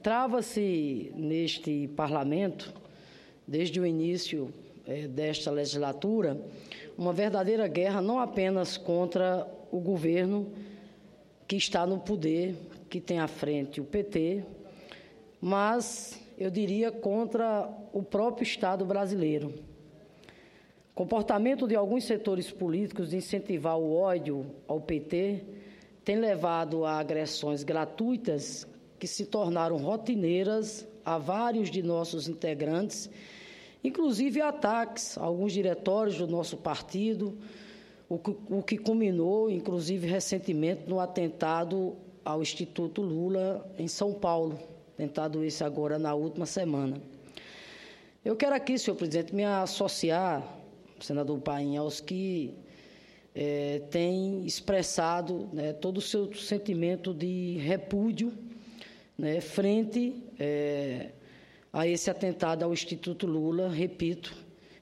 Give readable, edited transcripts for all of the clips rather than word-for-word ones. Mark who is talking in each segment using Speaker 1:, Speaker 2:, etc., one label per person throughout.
Speaker 1: Trava-se neste parlamento, desde o início desta legislatura, uma verdadeira guerra não apenas contra o governo que está no poder, que tem à frente o PT, mas, eu diria, contra o próprio Estado brasileiro. O comportamento de alguns setores políticos de incentivar o ódio ao PT tem levado a agressões gratuitas que se tornaram rotineiras a vários de nossos integrantes, inclusive ataques a alguns diretórios do nosso partido, o que culminou, inclusive, recentemente, no atentado ao Instituto Lula, em São Paulo, atentado esse agora na última semana. Eu quero aqui, senhor presidente, me associar, senador Paim, aos que têm expressado todo o seu sentimento de repúdio frente a esse atentado ao Instituto Lula, repito,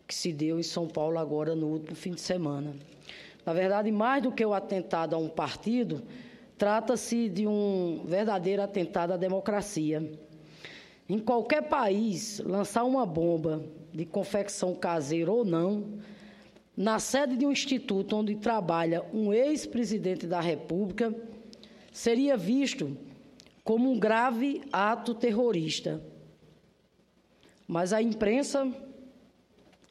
Speaker 1: que se deu em São Paulo agora no último fim de semana. Na verdade, mais do que o atentado a um partido, trata-se de um verdadeiro atentado à democracia. Em qualquer país, lançar uma bomba de confecção caseira ou não, na sede de um instituto onde trabalha um ex-presidente da República, seria visto como um grave ato terrorista. Mas a imprensa,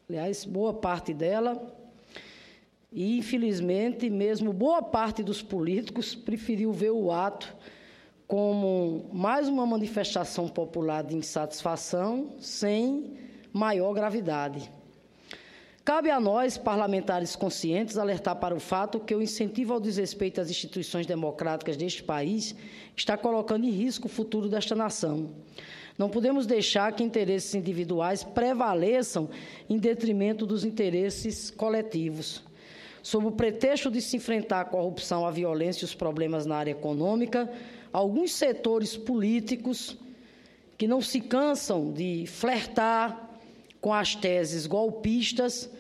Speaker 1: aliás, boa parte dela, e infelizmente mesmo boa parte dos políticos preferiu ver o ato como mais uma manifestação popular de insatisfação sem maior gravidade. Cabe a nós, parlamentares conscientes, alertar para o fato que o incentivo ao desrespeito às instituições democráticas deste país está colocando em risco o futuro desta nação. Não podemos deixar que interesses individuais prevaleçam em detrimento dos interesses coletivos. Sob o pretexto de se enfrentar a corrupção, a violência e os problemas na área econômica, alguns setores políticos que não se cansam de flertar com as teses golpistas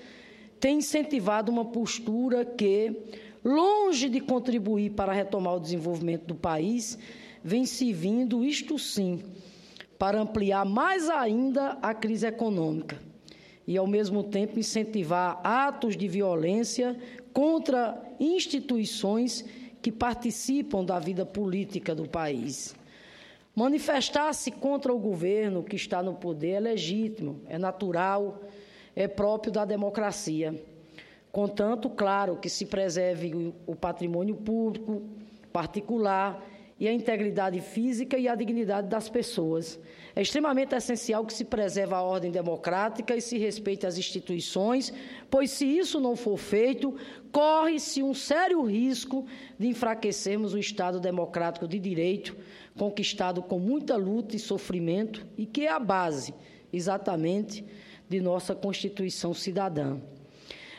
Speaker 1: têm incentivado uma postura que, longe de contribuir para retomar o desenvolvimento do país, vem servindo, isto sim, para ampliar mais ainda a crise econômica e, ao mesmo tempo, incentivar atos de violência contra instituições que participam da vida política do país. Manifestar-se contra o governo que está no poder é legítimo, é natural, é próprio da democracia. Contanto, claro, que se preserve o patrimônio público, particular, e a integridade física e a dignidade das pessoas. É extremamente essencial que se preserve a ordem democrática e se respeite as instituições, pois, se isso não for feito, corre-se um sério risco de enfraquecermos o Estado democrático de direito, conquistado com muita luta e sofrimento, e que é a base, exatamente, de nossa Constituição cidadã.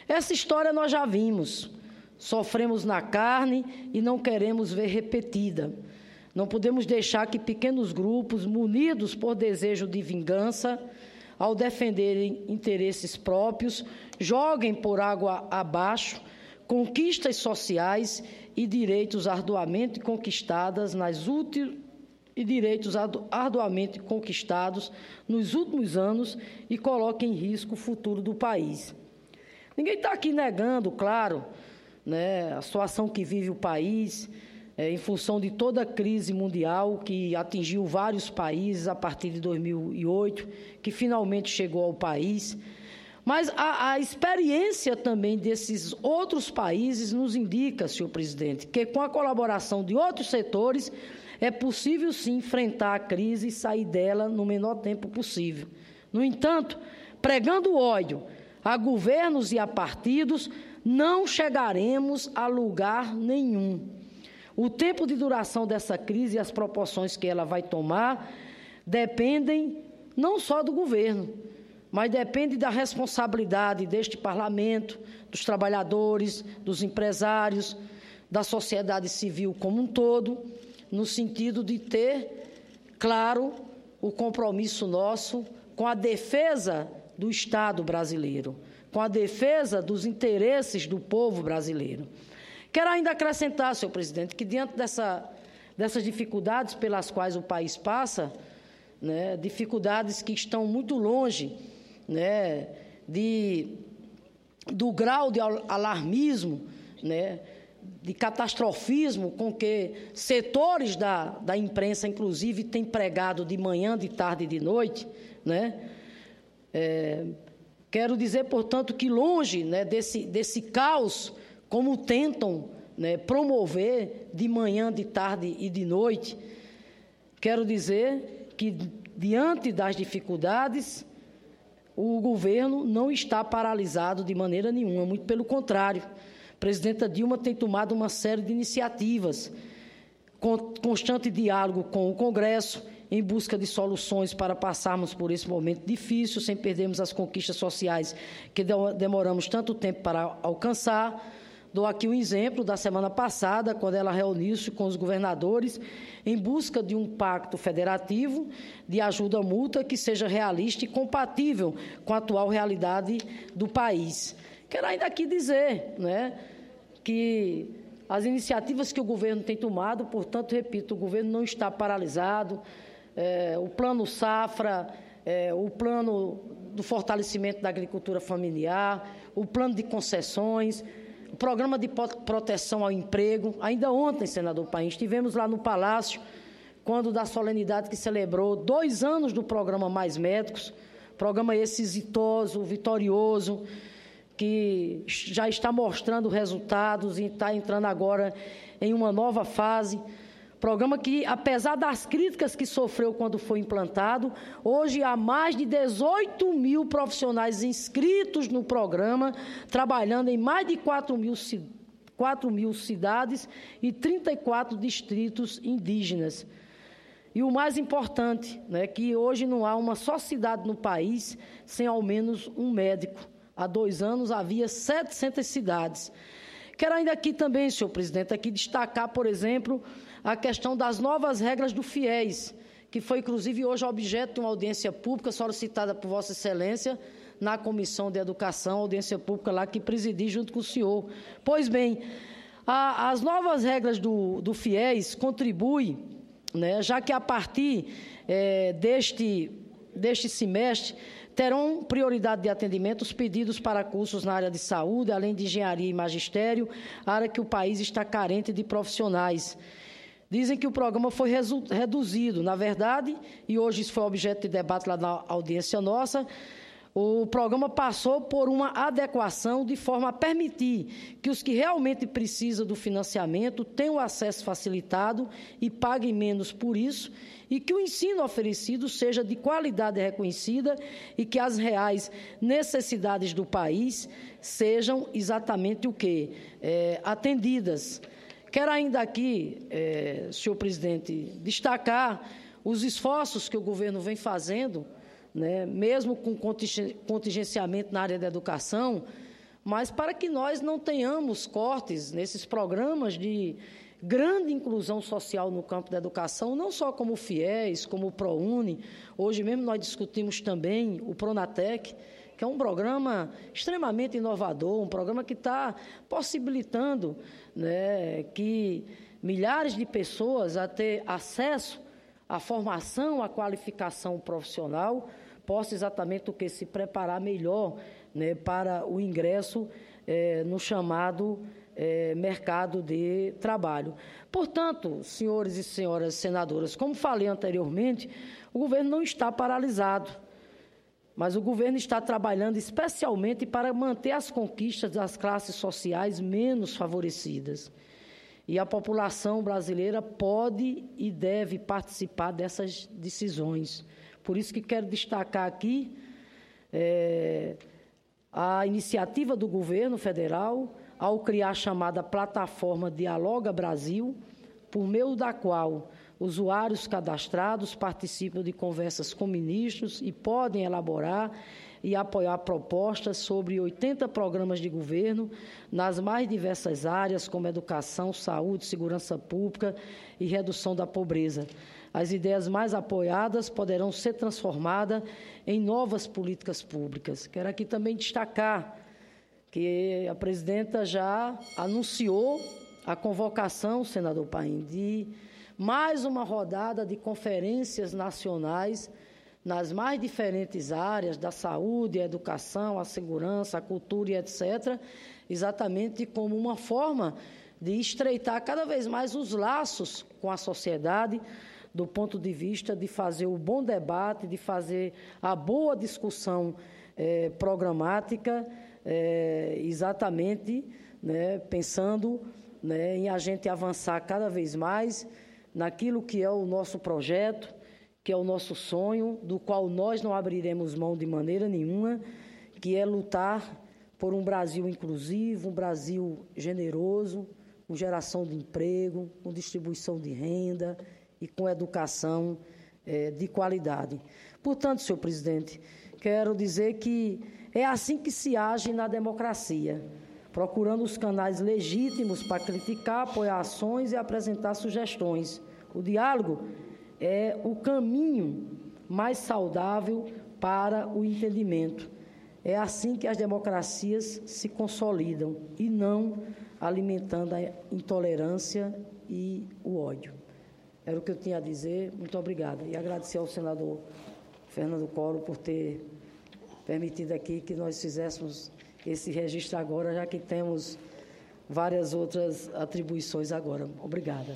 Speaker 1: Essa história nós já vimos, sofremos na carne e não queremos ver repetida. Não podemos deixar que pequenos grupos, munidos por desejo de vingança, ao defenderem interesses próprios, joguem por água abaixo conquistas sociais e direitos arduamente conquistados nos últimos anos e coloquem em risco o futuro do país. Ninguém está aqui negando, claro, a situação que vive o país, em função de toda a crise mundial que atingiu vários países a partir de 2008, que finalmente chegou ao país. Mas a experiência também desses outros países nos indica, senhor presidente, que com a colaboração de outros setores é possível sim enfrentar a crise e sair dela no menor tempo possível. No entanto, pregando ódio a governos e a partidos, não chegaremos a lugar nenhum. O tempo de duração dessa crise e as proporções que ela vai tomar dependem não só do governo, mas depende da responsabilidade deste parlamento, dos trabalhadores, dos empresários, da sociedade civil como um todo, no sentido de ter, claro, o compromisso nosso com a defesa do Estado brasileiro, com a defesa dos interesses do povo brasileiro. Quero ainda acrescentar, senhor presidente, que diante dessas dificuldades pelas quais o país passa, né, dificuldades que estão muito longe, né, do grau de alarmismo, né, de catastrofismo com que setores da imprensa, inclusive, têm pregado de manhã, de tarde e de noite, né? Quero dizer, portanto, que longe, né, desse caos, como tentam, né, promover de manhã, de tarde e de noite, quero dizer que, diante das dificuldades, o governo não está paralisado de maneira nenhuma, muito pelo contrário. A presidenta Dilma tem tomado uma série de iniciativas, constante diálogo com o Congresso, em busca de soluções para passarmos por esse momento difícil, sem perdermos as conquistas sociais que demoramos tanto tempo para alcançar. Dou aqui um exemplo da semana passada, quando ela reuniu-se com os governadores em busca de um pacto federativo de ajuda mútua que seja realista e compatível com a atual realidade do país. Quero ainda aqui dizer, né, que as iniciativas que o governo tem tomado, portanto, repito, o governo não está paralisado, o Plano Safra, o plano do fortalecimento da agricultura familiar, o plano de concessões, o programa de proteção ao emprego. Ainda ontem, senador Paim, estivemos lá no Palácio, quando da solenidade que celebrou 2 anos do programa Mais Médicos, programa esse exitoso, vitorioso, que já está mostrando resultados e está entrando agora em uma nova fase. Programa que, apesar das críticas que sofreu quando foi implantado, hoje há mais de 18 mil profissionais inscritos no programa, trabalhando em mais de 4 mil cidades e 34 distritos indígenas. E o mais importante, né, que hoje não há uma só cidade no país sem ao menos um médico. Há 2 anos havia 700 cidades. Quero ainda aqui também, senhor presidente, aqui destacar, por exemplo, a questão das novas regras do FIES, que foi, inclusive, hoje objeto de uma audiência pública solicitada por Vossa Excelência na Comissão de Educação, audiência pública lá que presidi junto com o senhor. Pois bem, as novas regras do FIES contribuem, né, já que a partir deste semestre terão prioridade de atendimento os pedidos para cursos na área de saúde, além de engenharia e magistério, área que o país está carente de profissionais. Dizem que o programa foi reduzido. Na verdade, e hoje isso foi objeto de debate lá na audiência nossa, o programa passou por uma adequação de forma a permitir que os que realmente precisam do financiamento tenham acesso facilitado e paguem menos por isso, e que o ensino oferecido seja de qualidade reconhecida e que as reais necessidades do país sejam exatamente o quê? Atendidas. Quero ainda aqui, senhor presidente, destacar os esforços que o governo vem fazendo, né, mesmo com contingenciamento na área da educação, mas para que nós não tenhamos cortes nesses programas de grande inclusão social no campo da educação, não só como o FIES, como o ProUni. Hoje mesmo nós discutimos também o Pronatec, que é um programa extremamente inovador, um programa que está possibilitando, né, que milhares de pessoas a ter acesso à formação, à qualificação profissional, possa exatamente o que se preparar melhor, né, para o ingresso no chamado mercado de trabalho. Portanto, senhores e senhoras senadoras, como falei anteriormente, o governo não está paralisado, mas o governo está trabalhando especialmente para manter as conquistas das classes sociais menos favorecidas. E a população brasileira pode e deve participar dessas decisões. Por isso que quero destacar aqui a iniciativa do governo federal ao criar a chamada plataforma Dialoga Brasil, por meio da qual usuários cadastrados participam de conversas com ministros e podem elaborar e apoiar propostas sobre 80 programas de governo nas mais diversas áreas, como educação, saúde, segurança pública e redução da pobreza. As ideias mais apoiadas poderão ser transformadas em novas políticas públicas. Quero aqui também destacar que a presidenta já anunciou a convocação, senador Paim, de mais uma rodada de conferências nacionais nas mais diferentes áreas da saúde, a educação, a segurança, a cultura e etc., exatamente como uma forma de estreitar cada vez mais os laços com a sociedade, do ponto de vista de fazer o bom debate, de fazer a boa discussão programática, exatamente, né, pensando, né, em a gente avançar cada vez mais naquilo que é o nosso projeto, que é o nosso sonho, do qual nós não abriremos mão de maneira nenhuma, que é lutar por um Brasil inclusivo, um Brasil generoso, com geração de emprego, com distribuição de renda e com educação de qualidade. Portanto, senhor presidente, quero dizer que é assim que se age na democracia, procurando os canais legítimos para criticar, apoiar ações e apresentar sugestões. O diálogo é o caminho mais saudável para o entendimento. É assim que as democracias se consolidam e não alimentando a intolerância e o ódio. Era o que eu tinha a dizer. Muito obrigada. E agradecer ao senador Fernando Collor por ter permitido aqui que nós fizéssemos esse registro agora, já que temos várias outras atribuições agora. Obrigada.